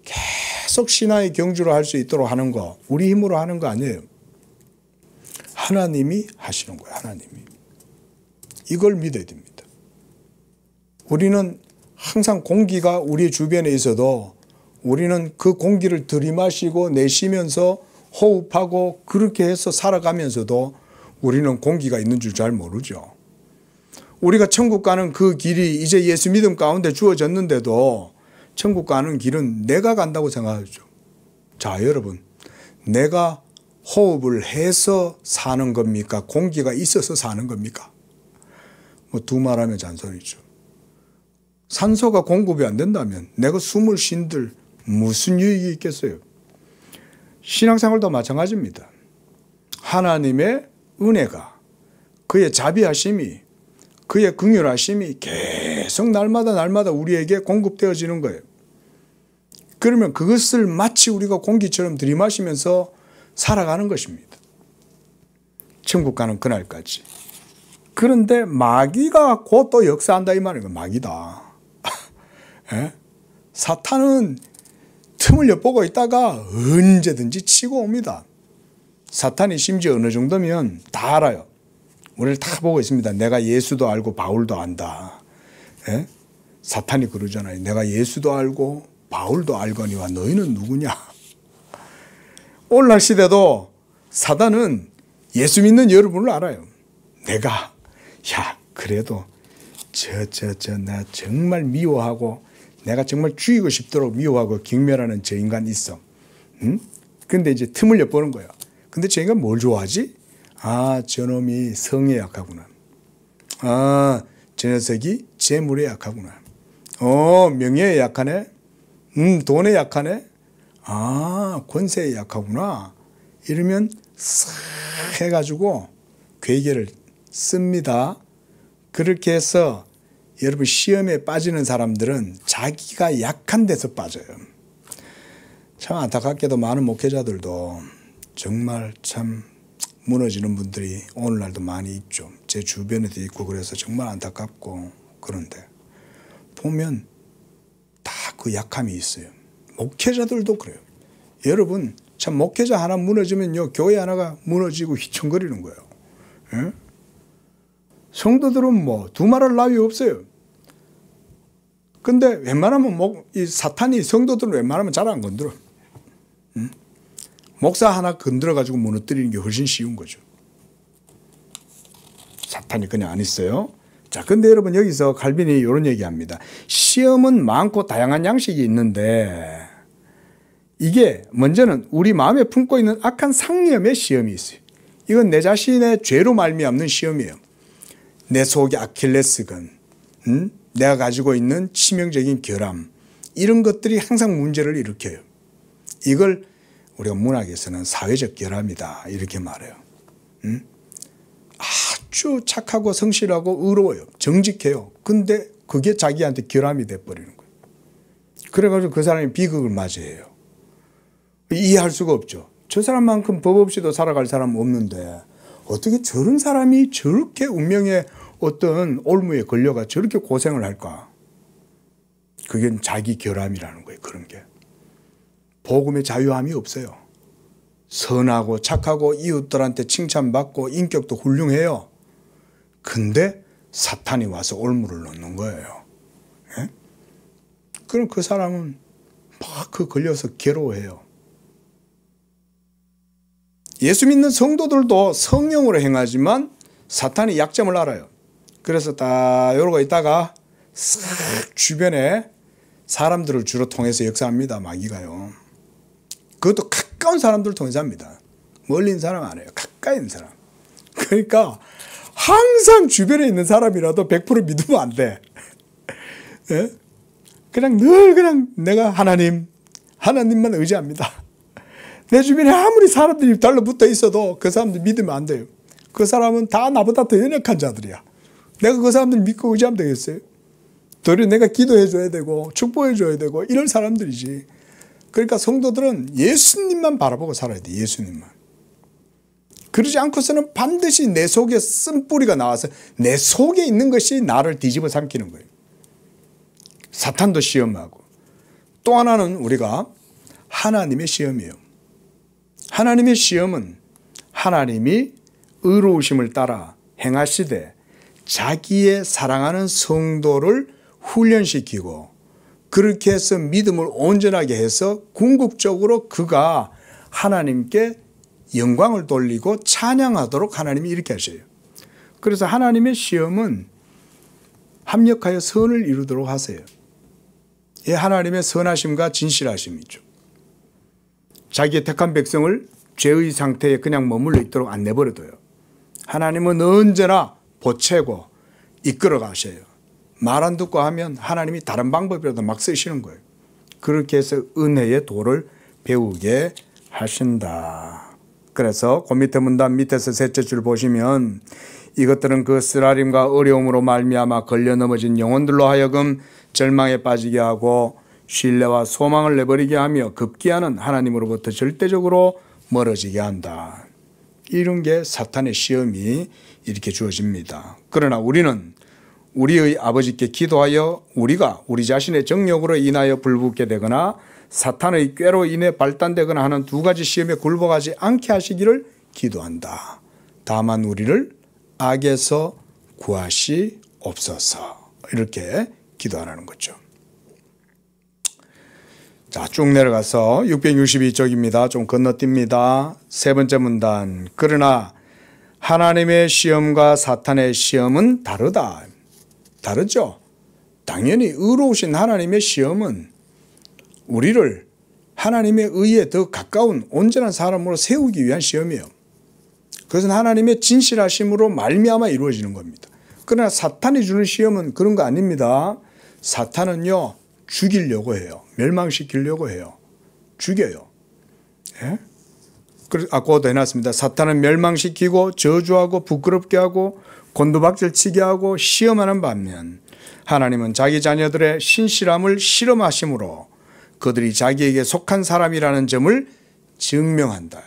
Speaker 1: 계속 신앙의 경주를 할 수 있도록 하는 거 우리 힘으로 하는 거 아니에요. 하나님이 하시는 거예요. 하나님이. 이걸 믿어야 됩니다. 우리는 항상 공기가 우리 주변에 있어도 우리는 그 공기를 들이마시고 내쉬면서 호흡하고 그렇게 해서 살아가면서도 우리는 공기가 있는 줄 잘 모르죠. 우리가 천국 가는 그 길이 이제 예수 믿음 가운데 주어졌는데도 천국 가는 길은 내가 간다고 생각하죠. 자, 여러분, 내가 호흡을 해서 사는 겁니까? 공기가 있어서 사는 겁니까? 뭐 두 말하면 잔소리죠. 산소가 공급이 안 된다면 내가 숨을 쉰들 무슨 유익이 있겠어요? 신앙생활도 마찬가지입니다. 하나님의 은혜가 그의 자비하심이 그의 긍휼하심이 계속 날마다 우리에게 공급되어지는 거예요. 그러면 그것을 마치 우리가 공기처럼 들이마시면서 살아가는 것입니다. 천국 가는 그날까지. 그런데 마귀가 곧 또 역사한다 이 말이에요. 마귀다. 예? 사탄은 틈을 엿보고 있다가 언제든지 치고 옵니다. 사탄이 심지어 어느 정도면 다 알아요. 우리를 다 보고 있습니다. 내가 예수도 알고 바울도 안다. 예? 사탄이 그러잖아요. 내가 예수도 알고 바울도 알거니와 너희는 누구냐. 오늘날 시대도 사단은 예수 믿는 여러분을 알아요. 내가 그래도 나 정말 미워하고 내가 정말 죽이고 싶도록 미워하고 경멸하는 저 인간 있어. 응? 근데 이제 틈을 엿보는 거예요. 근데 저 인간 뭘 좋아하지? 저놈이 성에 약하구나. 저 녀석이 재물에 약하구나. 명예에 약하네. 돈에 약하네. 권세에 약하구나. 이러면 싹 해가지고 괴계를 씁니다. 그렇게 해서 여러분 시험에 빠지는 사람들은 자기가 약한 데서 빠져요. 참 안타깝게도 많은 목회자들도 정말 참 무너지는 분들이 오늘날도 많이 있죠. 제 주변에도 있고 그래서 정말 안타깝고 그런데 보면 다 그 약함이 있어요. 목회자들도 그래요. 여러분 참 목회자 하나 무너지면요 교회 하나가 무너지고 휘청거리는 거예요. 예? 성도들은 뭐 두말할 나위 없어요. 근데 웬만하면 이 사탄이 성도들은 웬만하면 잘 안 건드려. 응? 목사 하나 건드려가지고 무너뜨리는 게 훨씬 쉬운 거죠. 사탄이 그냥 안 있어요. 자, 근데 여러분 여기서 칼빈이 이런 얘기합니다. 시험은 많고 다양한 양식이 있는데 이게 먼저는 우리 마음에 품고 있는 악한 상념의 시험이 있어요. 이건 내 자신의 죄로 말미암는 시험이에요. 내 속의 아킬레스건, 내가 가지고 있는 치명적인 결함, 이런 것들이 항상 문제를 일으켜요. 이걸 우리가 문학에서는 사회적 결함이다 이렇게 말해요. 아주 착하고 성실하고 의로워요. 정직해요. 근데 그게 자기한테 결함이 돼버리는 거예요. 그래가지고 그 사람이 비극을 맞이해요. 이해할 수가 없죠. 저 사람만큼 법 없이도 살아갈 사람 없는데 어떻게 저런 사람이 저렇게 운명의 어떤 올무에 걸려가 저렇게 고생을 할까? 그게 자기 결함이라는 거예요. 그런 게. 복음의 자유함이 없어요. 선하고 착하고 이웃들한테 칭찬받고 인격도 훌륭해요. 근데 사탄이 와서 올무를 놓는 거예요. 예? 그럼 그 사람은 막 걸려서 괴로워해요. 예수 믿는 성도들도 성령으로 행하지만 사탄이 약점을 알아요. 그래서 딱 이러고 있다가 싹 주변에 사람들을 주로 통해서 역사합니다. 마귀가요. 그것도 가까운 사람들을 통해서 합니다. 멀리 있는 사람 안 해요. 가까이 있는 사람. 그러니까 항상 주변에 있는 사람이라도 100% 믿으면 안 돼. 예? 그냥 늘 그냥 내가 하나님만 의지합니다. 내 주변에 아무리 사람들이 달라붙어 있어도 그 사람들 믿으면 안 돼요. 그 사람은 다 나보다 더 연약한 자들이야. 내가 그 사람들 믿고 의지하면 되겠어요? 도리어 내가 기도해 줘야 되고 축복해 줘야 되고 이런 사람들이지. 그러니까 성도들은 예수님만 바라보고 살아야 돼. 예수님만. 그러지 않고서는 반드시 내 속에 쓴뿌리가 나와서 내 속에 있는 것이 나를 뒤집어 삼키는 거예요. 사탄도 시험하고 또 하나는 우리가 하나님의 시험이에요. 하나님의 시험은 하나님이 의로우심을 따라 행하시되 자기의 사랑하는 성도를 훈련시키고 그렇게 해서 믿음을 온전하게 해서 궁극적으로 그가 하나님께 영광을 돌리고 찬양하도록 하나님이 이렇게 하셔요. 그래서 하나님의 시험은 합력하여 선을 이루도록 하세요. 이 하나님의 선하심과 진실하심이죠. 자기의 택한 백성을 죄의 상태에 그냥 머물러 있도록 안 내버려둬요. 하나님은 언제나 보채고 이끌어 가셔요. 말 안 듣고 하면 하나님이 다른 방법이라도 막 쓰시는 거예요. 그렇게 해서 은혜의 도를 배우게 하신다. 그래서 그 밑에 문단 밑에서 셋째 줄 보시면 이것들은 그 쓰라림과 어려움으로 말미암아 걸려 넘어진 영혼들로 하여금 절망에 빠지게 하고 신뢰와 소망을 내버리게 하며 급기야는 하나님으로부터 절대적으로 멀어지게 한다. 이런 게 사탄의 시험이 이렇게 주어집니다. 그러나 우리는 우리의 아버지께 기도하여 우리가 우리 자신의 정욕으로 인하여 불붙게 되거나 사탄의 꾀로 인해 발단되거나 하는 두 가지 시험에 굴복하지 않게 하시기를 기도한다. 다만 우리를 악에서 구하시옵소서. 이렇게 기도하라는 거죠. 자, 쭉 내려가서 662쪽입니다. 좀 건너뜁니다. 세 번째 문단. 그러나 하나님의 시험과 사탄의 시험은 다르다. 다르죠? 당연히 의로우신 하나님의 시험은 우리를 하나님의 의에 더 가까운 온전한 사람으로 세우기 위한 시험이에요. 그것은 하나님의 진실하심으로 말미암아 이루어지는 겁니다. 그러나 사탄이 주는 시험은 그런 거 아닙니다. 사탄은요, 죽이려고 해요. 멸망시키려고 해요. 죽여요. 예? 아까도 해놨습니다. 사탄은 멸망시키고 저주하고 부끄럽게 하고 곤두박질 치게 하고 시험하는 반면 하나님은 자기 자녀들의 신실함을 실험하심으로 그들이 자기에게 속한 사람이라는 점을 증명한다.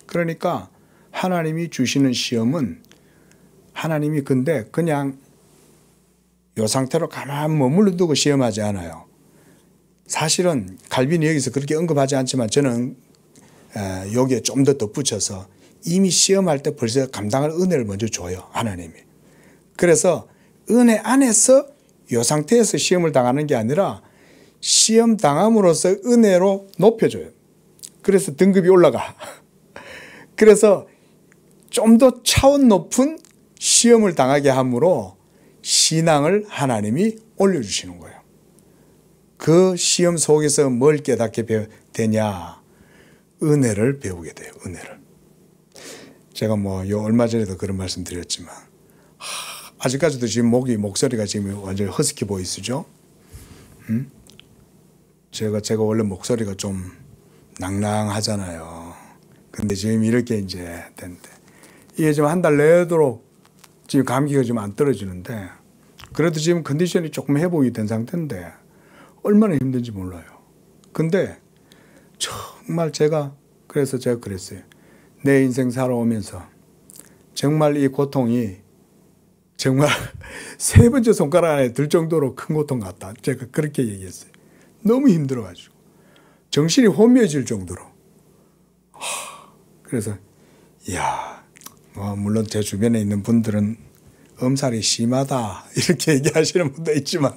Speaker 1: 그러니까 하나님이 주시는 시험은 하나님이 근데 그냥 이 상태로 가만 머물러 두고 시험하지 않아요. 사실은 칼빈이 여기서 그렇게 언급하지 않지만 저는 여기에 좀 더 덧붙여서 이미 시험할 때 벌써 감당할 은혜를 먼저 줘요. 하나님이. 그래서 은혜 안에서 이 상태에서 시험을 당하는 게 아니라 시험 당함으로써 은혜로 높여줘요. 그래서 등급이 올라가. 그래서 좀 더 차원 높은 시험을 당하게 함으로 신앙을 하나님이 올려주시는 거예요. 그 시험 속에서 뭘 깨닫게 되냐? 은혜를 배우게 돼요. 은혜를. 제가 얼마 전에도 그런 말씀 드렸지만 아직까지도 지금 목소리가 지금 완전히 허스키 보이시죠? 제가 원래 목소리가 좀 낭낭하잖아요. 근데 지금 이렇게 이제 됐는데 이게 지금 한 달 내도록 지금 감기가 좀 안 떨어지는데 그래도 지금 컨디션이 조금 회복이 된 상태인데 얼마나 힘든지 몰라요. 근데 정말 그래서 제가 그랬어요. 내 인생 살아오면서 정말 이 고통이 정말 세 번째 손가락 안에 들 정도로 큰 고통 같다. 제가 그렇게 얘기했어요. 너무 힘들어가지고 정신이 혼미해질 정도로. 그래서 물론 제 주변에 있는 분들은 엄살이 심하다 이렇게 얘기하시는 분도 있지만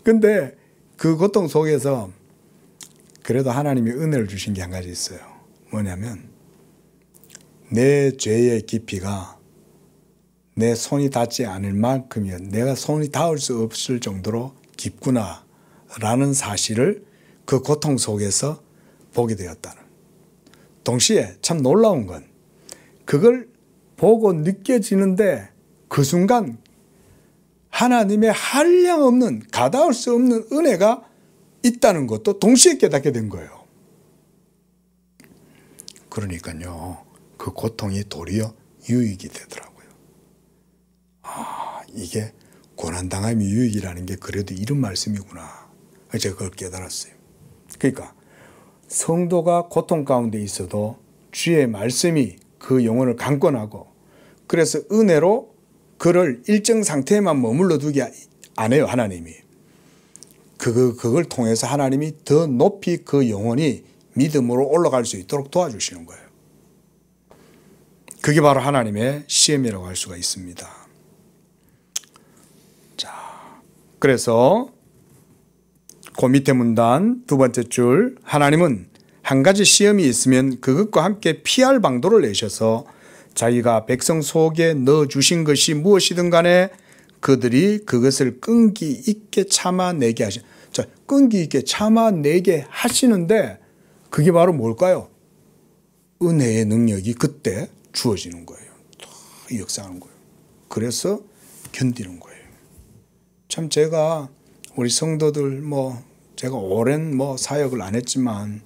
Speaker 1: 근데 그 고통 속에서 그래도 하나님이 은혜를 주신 게 한 가지 있어요. 뭐냐면 내 죄의 깊이가 내 손이 닿지 않을 만큼이면 내가 손이 닿을 수 없을 정도로 깊구나 라는 사실을 그 고통 속에서 보게 되었다는. 동시에 참 놀라운 건 그걸 보고 느껴지는데 그 순간 하나님의 한량없는 가다울 수 없는 은혜가 있다는 것도 동시에 깨닫게 된 거예요. 그러니까요, 그 고통이 도리어 유익이 되더라고요. 이게 고난당함이 유익이라는 게 그래도 이런 말씀이구나. 제가 그걸 깨달았어요. 그러니까 성도가 고통 가운데 있어도 주의 말씀이 그 영혼을 강권하고 그래서 은혜로 그를 일정 상태에만 머물러 두게 안 해요. 하나님이. 그걸 통해서 하나님이 더 높이 그 영혼이 믿음으로 올라갈 수 있도록 도와주시는 거예요. 그게 바로 하나님의 시험이라고 할 수가 있습니다. 자, 그래서 그 밑에 문단 두 번째 줄, 하나님은 한 가지 시험이 있으면 그것과 함께 피할 방도를 내셔서 자기가 백성 속에 넣어주신 것이 무엇이든 간에 그들이 그것을 끈기 있게 참아내게 자, 끈기 있게 참아내게 하시는데 그게 바로 뭘까요? 은혜의 능력이 그때 주어지는 거예요. 또 역사하는 거예요. 그래서 견디는 거예요. 참 제가 우리 성도들 제가 오랜 사역을 안 했지만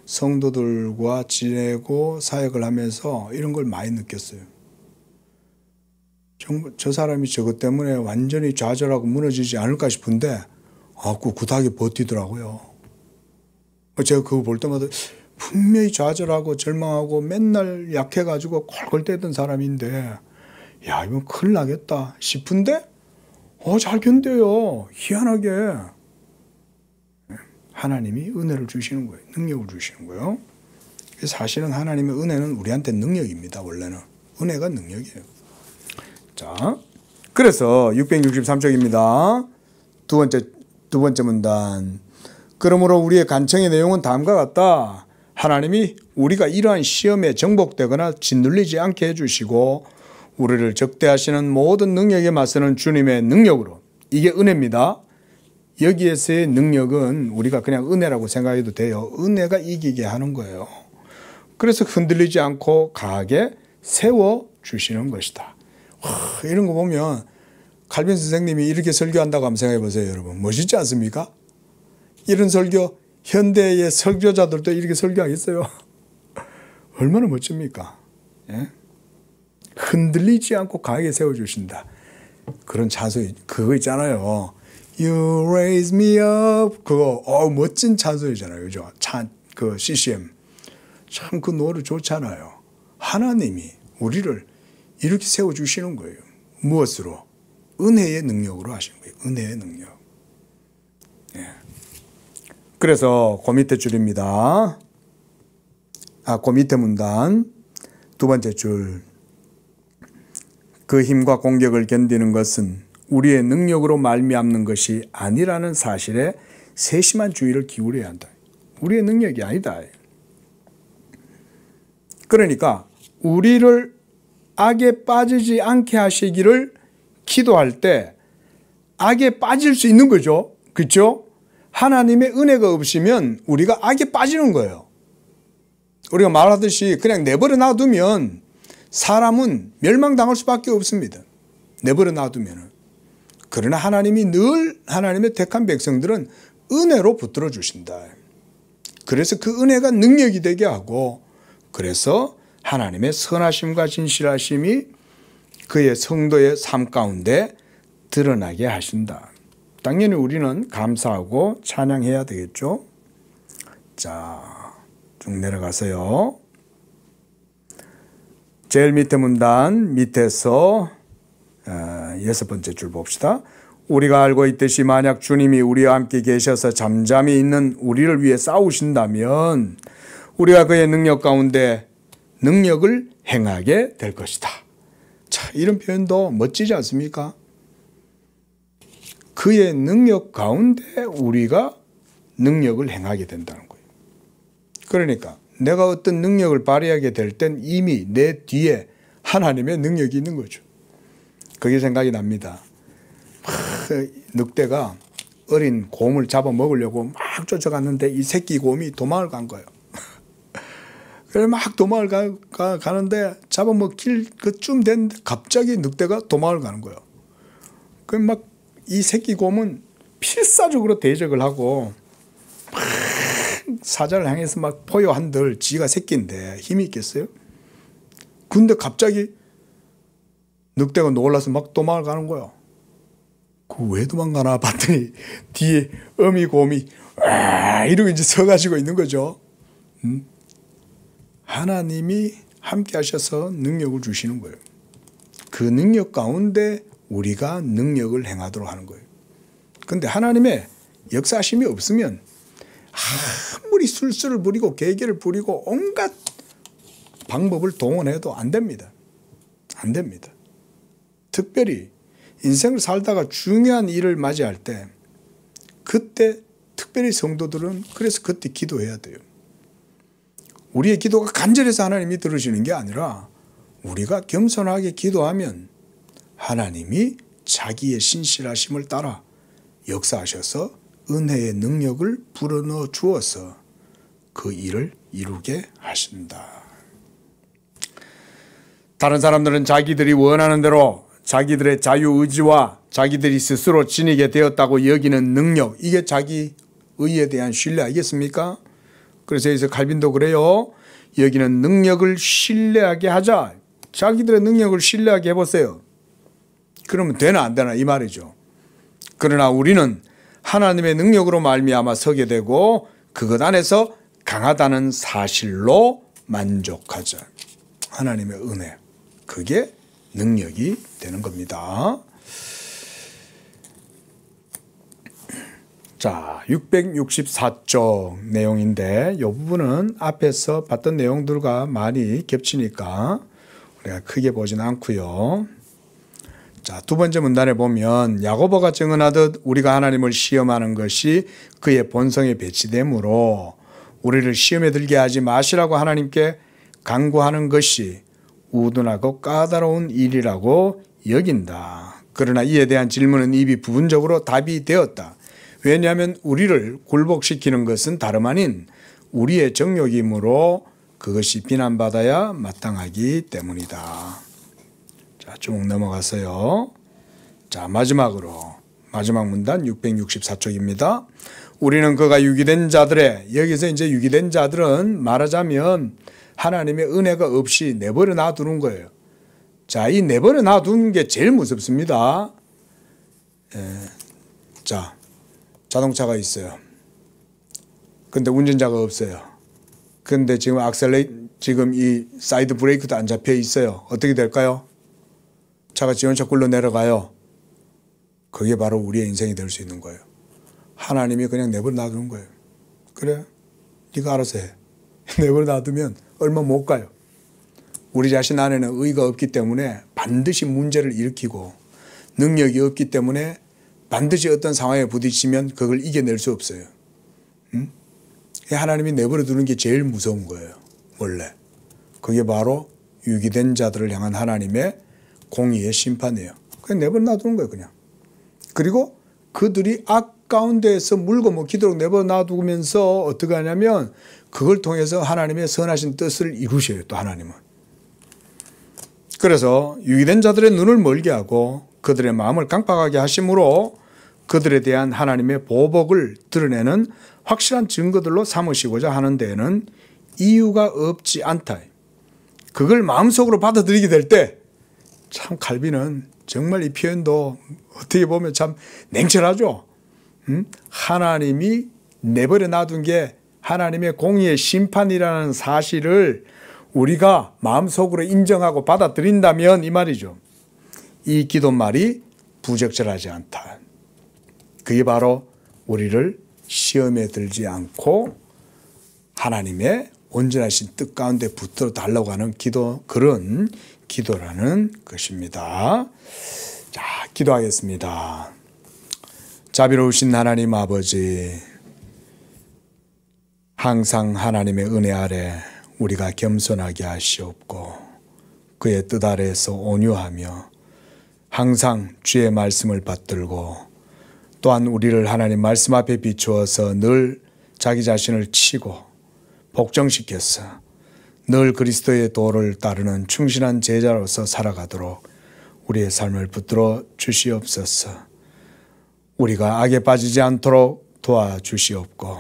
Speaker 1: 성도들과 지내고 사역을 하면서 이런 걸 많이 느꼈어요. 정말 저 사람이 저것 때문에 완전히 좌절하고 무너지지 않을까 싶은데 그 닭이 버티더라고요. 제가 그거 볼 때마다 분명히 좌절하고 절망하고 맨날 약해가지고 콜콜대던 사람인데 야, 이건 큰일 나겠다 싶은데 잘 견뎌요. 희한하게. 하나님이 은혜를 주시는 거예요. 능력을 주시는 거예요. 사실은 하나님의 은혜는 우리한테 능력입니다. 원래는. 은혜가 능력이에요. 자, 그래서 663쪽입니다. 두 번째 문단. 그러므로 우리의 간청의 내용은 다음과 같다. 하나님이 우리가 이러한 시험에 정복되거나 짓눌리지 않게 해주시고 우리를 적대하시는 모든 능력에 맞서는 주님의 능력으로, 이게 은혜입니다. 여기에서의 능력은 우리가 그냥 은혜라고 생각해도 돼요. 은혜가 이기게 하는 거예요. 그래서 흔들리지 않고 강하게 세워주시는 것이다. 이런 거 보면 칼빈 선생님이 이렇게 설교한다고 한번 생각해 보세요. 여러분 멋있지 않습니까? 이런 설교 현대의 설교자들도 이렇게 설교하겠어요? 얼마나 멋집니까? 예? 흔들리지 않고 강하게 세워주신다. 그런 찬송, 그거 있잖아요. You raise me up. 그거 멋진 찬송이잖아요. 그죠? 그 CCM. 참 그 노래 좋잖아요. 하나님이 우리를 이렇게 세워주시는 거예요. 무엇으로? 은혜의 능력으로 하시는 거예요. 은혜의 능력. 예. 그래서 그 밑에 줄입니다. 그 밑에 문단 두 번째 줄. 그 힘과 공격을 견디는 것은 우리의 능력으로 말미암는 것이 아니라는 사실에 세심한 주의를 기울여야 한다. 우리의 능력이 아니다. 그러니까 우리를 악에 빠지지 않게 하시기를 기도할 때 악에 빠질 수 있는 거죠. 그렇죠? 하나님의 은혜가 없으면 우리가 악에 빠지는 거예요. 우리가 말하듯이 그냥 내버려 놔두면 사람은 멸망당할 수밖에 없습니다. 내버려 놔두면. 그러나 하나님이 늘 하나님의 택한 백성들은 은혜로 붙들어 주신다. 그래서 그 은혜가 능력이 되게 하고, 그래서 하나님의 선하심과 진실하심이 그의 성도의 삶 가운데 드러나게 하신다. 당연히 우리는 감사하고 찬양해야 되겠죠. 자, 쭉 내려가세요. 제일 밑에 문단 밑에서 6번째 줄 봅시다. 우리가 알고 있듯이 만약 주님이 우리와 함께 계셔서 잠잠히 있는 우리를 위해 싸우신다면 우리가 그의 능력 가운데 능력을 행하게 될 것이다. 자, 이런 표현도 멋지지 않습니까? 그의 능력 가운데 우리가 능력을 행하게 된다는 거예요. 그러니까 내가 어떤 능력을 발휘하게 될 땐 이미 내 뒤에 하나님의 능력이 있는 거죠. 그게 생각이 납니다. 늑대가 어린 곰을 잡아먹으려고 막 쫓아갔는데 이 새끼 곰이 도망을 간 거예요. 그래서 막 도망을 가는데 잡아먹힐 그쯤 됐는데 갑자기 늑대가 도망을 가는 거예요. 그럼 막 이 새끼 곰은 필사적으로 대적을 하고 막 사자를 향해서 막 포효한들 지가 새끼인데 힘이 있겠어요? 근데 갑자기 늑대가 놀라서 막 도망을 가는 거예요. 그 왜 도망가나 봤더니 뒤에 어미 곰이 이러고 이제 서가지고 있는 거죠. 하나님이 함께 하셔서 능력을 주시는 거예요. 그 능력 가운데 우리가 능력을 행하도록 하는 거예요. 그런데 하나님의 역사심이 없으면 아무리 술수를 부리고 계계를 부리고 온갖 방법을 동원해도 안 됩니다. 안 됩니다. 특별히 인생을 살다가 중요한 일을 맞이할 때 그때 특별히 성도들은 그래서 그때 기도해야 돼요. 우리의 기도가 간절해서 하나님이 들으시는 게 아니라 우리가 겸손하게 기도하면 하나님이 자기의 신실하심을 따라 역사하셔서 은혜의 능력을 불어넣어 주어서 그 일을 이루게 하신다. 다른 사람들은 자기들이 원하는 대로 자기들의 자유의지와 자기들이 스스로 지니게 되었다고 여기는 능력, 이게 자기 의에 대한 신뢰 아니겠습니까? 그래서 여기서 칼빈도 그래요. 여기는 능력을 신뢰하게 하자. 자기들의 능력을 신뢰하게 해보세요. 그러면 되나 안 되나 이 말이죠. 그러나 우리는 하나님의 능력으로 말미암아 서게 되고 그것 안에서 강하다는 사실로 만족하자. 하나님의 은혜, 그게 능력이 되는 겁니다. 자, 664쪽 내용인데 이 부분은 앞에서 봤던 내용들과 많이 겹치니까 우리가 크게 보진 않고요. 자, 두 번째 문단에 보면 야고보가 증언하듯 우리가 하나님을 시험하는 것이 그의 본성에 배치되므로 우리를 시험에 들게 하지 마시라고 하나님께 간구하는 것이 우둔하고 까다로운 일이라고 여긴다. 그러나 이에 대한 질문은 이미 부분적으로 답이 되었다. 왜냐하면 우리를 굴복시키는 것은 다름 아닌 우리의 정욕이므로 그것이 비난받아야 마땅하기 때문이다. 자, 쭉 넘어가서요. 자, 마지막 문단 664쪽입니다. 우리는 그가 유기된 자들의, 여기서 이제 유기된 자들은 말하자면 하나님의 은혜가 없이 내버려 놔두는 거예요. 자, 이 내버려 놔두는 게 제일 무섭습니다. 자, 자동차가 있어요. 근데 운전자가 없어요. 근데 지금 이 사이드 브레이크도 안 잡혀 있어요. 어떻게 될까요? 차가 지원차 굴러 내려가요. 그게 바로 우리의 인생이 될 수 있는 거예요. 하나님이 그냥 내버려 놔두는 거예요. 그래, 네가 알아서 해. 내버려 놔두면 얼마 못 가요. 우리 자신 안에는 의가 없기 때문에 반드시 문제를 일으키고 능력이 없기 때문에 반드시 어떤 상황에 부딪히면 그걸 이겨낼 수 없어요. 하나님이 내버려 두는 게 제일 무서운 거예요. 원래. 그게 바로 유기된 자들을 향한 하나님의 공의의 심판이에요. 그냥 내버려 놔두는 거예요. 그냥. 그리고 그들이 악 가운데에서 물고 먹히도록 내버려 놔두면서 어떻게 하냐면 그걸 통해서 하나님의 선하신 뜻을 이루셔요. 또 하나님은. 그래서 유기된 자들의 눈을 멀게 하고 그들의 마음을 강팍하게 하심으로 그들에 대한 하나님의 보복을 드러내는 확실한 증거들로 삼으시고자 하는 데에는 이유가 없지 않다. 그걸 마음속으로 받아들이게 될 때 참 칼빈은 정말 이 표현도 어떻게 보면 참 냉철하죠. 하나님이 내버려 놔둔 게 하나님의 공의의 심판이라는 사실을 우리가 마음속으로 인정하고 받아들인다면 이 말이죠. 이 기도말이 부적절하지 않다. 그게 바로 우리를 시험에 들지 않고 하나님의 온전하신 뜻 가운데 붙들어 달라고 하는 그런 기도라는 것입니다. 자, 기도하겠습니다. 자비로우신 하나님 아버지, 항상 하나님의 은혜 아래 우리가 겸손하게 하시옵고 그의 뜻 아래에서 온유하며 항상 주의 말씀을 받들고 또한 우리를 하나님 말씀 앞에 비추어서 늘 자기 자신을 치고 복종시켜서 늘 그리스도의 도를 따르는 충실한 제자로서 살아가도록 우리의 삶을 붙들어 주시옵소서. 우리가 악에 빠지지 않도록 도와주시옵고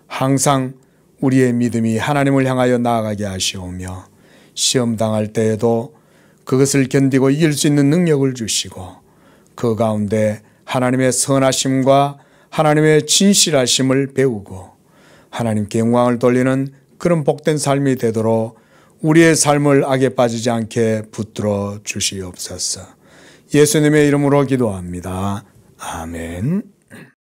Speaker 1: 항상 우리의 믿음이 하나님을 향하여 나아가게 하시오며 시험 당할 때에도 그것을 견디고 이길 수 있는 능력을 주시고 그 가운데 하나님의 선하심과 하나님의 진실하심을 배우고 하나님께 영광을 돌리는 그런 복된 삶이 되도록 우리의 삶을 악에 빠지지 않게 붙들어 주시옵소서. 예수님의 이름으로 기도합니다. 아멘.